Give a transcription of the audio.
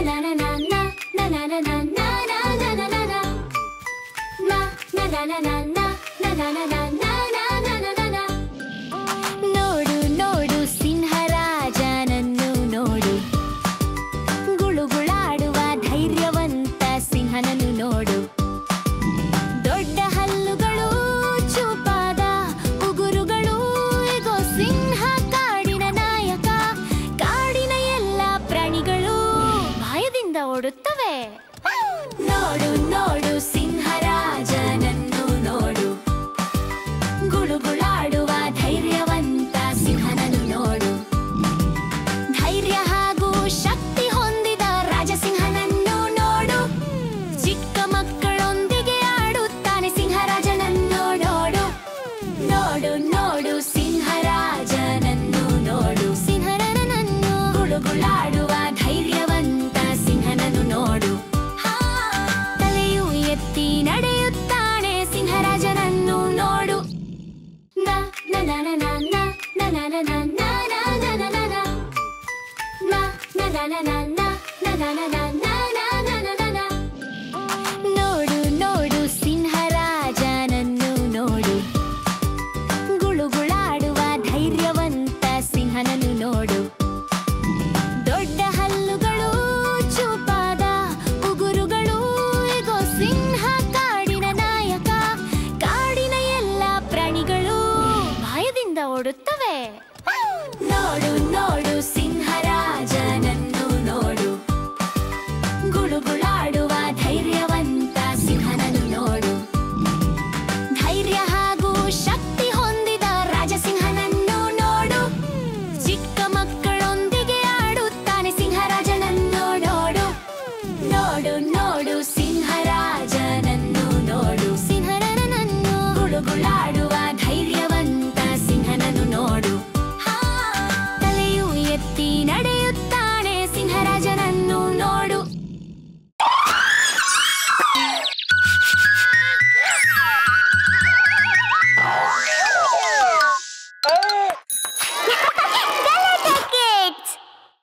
ನೋಡು ನೋಡು ಸಿಂಹರಾಜನನ್ನು ನೋಡು, ಗುಳುಗುಳಾಡುವ ಧೈರ್ಯವಂತ ಸಿಂಹನನ್ನು ನೋಡು. ದೊಡ್ಡ ಹಲ್ಲುಗಳು, ಚೂಪಾದ ಉಗುರುಗಳು, ಇಗೋ ಸಿಂಹ ಕಾಡಿನ ನಾಯಕ. ಕಾಡಿನ ಎಲ್ಲ ಪ್ರಾಣಿಗಳು ಭಯದಿಂದ ಓಡುತ್ತವೆ. ನೋಡು ನೋಡು ಸಿಂಹರಾಜನನ್ನು ನೋಡು, ಗುಳುಗುಳಾಡುವ ಧೈರ್ಯವಂತ ಸಿಂಹನನ್ನು ನೋಡು. ಧೈರ್ಯ ಹಾಗೂ ಶಕ್ತಿ ಹೊಂದಿದ ರಾಜಸಿಂಹನನ್ನು ನೋಡು. ಚಿಕ್ಕ ಮಕ್ಕಳೊಂದಿಗೆ ಆಡುತ್ತಾನೆ ಸಿಂಹರಾಜನನ್ನು ನೋಡು. ನೋಡು ನೋಡು ಸಿಂಹರಾಜನನ್ನು ನೋಡು, ಸಿಂಹನನ್ನು ಗುಳುಗುಳಾಡುವ ಧೈರ್ಯವಂತ ಸಿಂಹನನ್ನು ನೋಡು. ತಲೆಯು ಎತ್ತಿ ನಡೆಯುತ್ತಾನೆ ಸಿಂಹರಾಜನನ್ನು ನೋಡು. ನೋಡು ನೋಡು ಸಿಂಹರಾಜನನ್ನು ನೋಡು, ಗುಳುಗುಳಾಡುವ ಧೈರ್ಯವಂತ ಸಿಂಹನನ್ನು ನೋಡು. ದೊಡ್ಡ ಹಲ್ಲುಗಳು, ಚೂಪಾದ ಉಗುರುಗಳು, ಇಗೋ ಸಿಂಹ ಕಾಡಿನ ನಾಯಕ. ಕಾಡಿನ ಎಲ್ಲ ಪ್ರಾಣಿಗಳು ಭಯದಿಂದ ಓಡುತ್ತವೆ. ನೋಡು ನೋಡು ಸಿಂಹರಾಜನನ್ನು ನೋಡು, ಗುಳುಗುಳಾಡುವ ಧೈರ್ಯವಂತ ಸಿಂಹನನ್ನು ನೋಡು. ಧೈರ್ಯ ಹಾಗೂ ಶಕ್ತಿ ಹೊಂದಿದ ರಾಜಸಿಂಹನನ್ನು ನೋಡು. ಚಿಕ್ಕ ಮಕ್ಕಳೊಂದಿಗೆ ಆಡುತ್ತಾನೆ ಸಿಂಹರಾಜನನ್ನು ನೋಡು. ನೋಡು ನೋಡು ಸಿಂಹರಾಜನನ್ನು ನೋಡು, ಸಿಂಹನನ್ನು ಗುಳುಗುಳಾಡು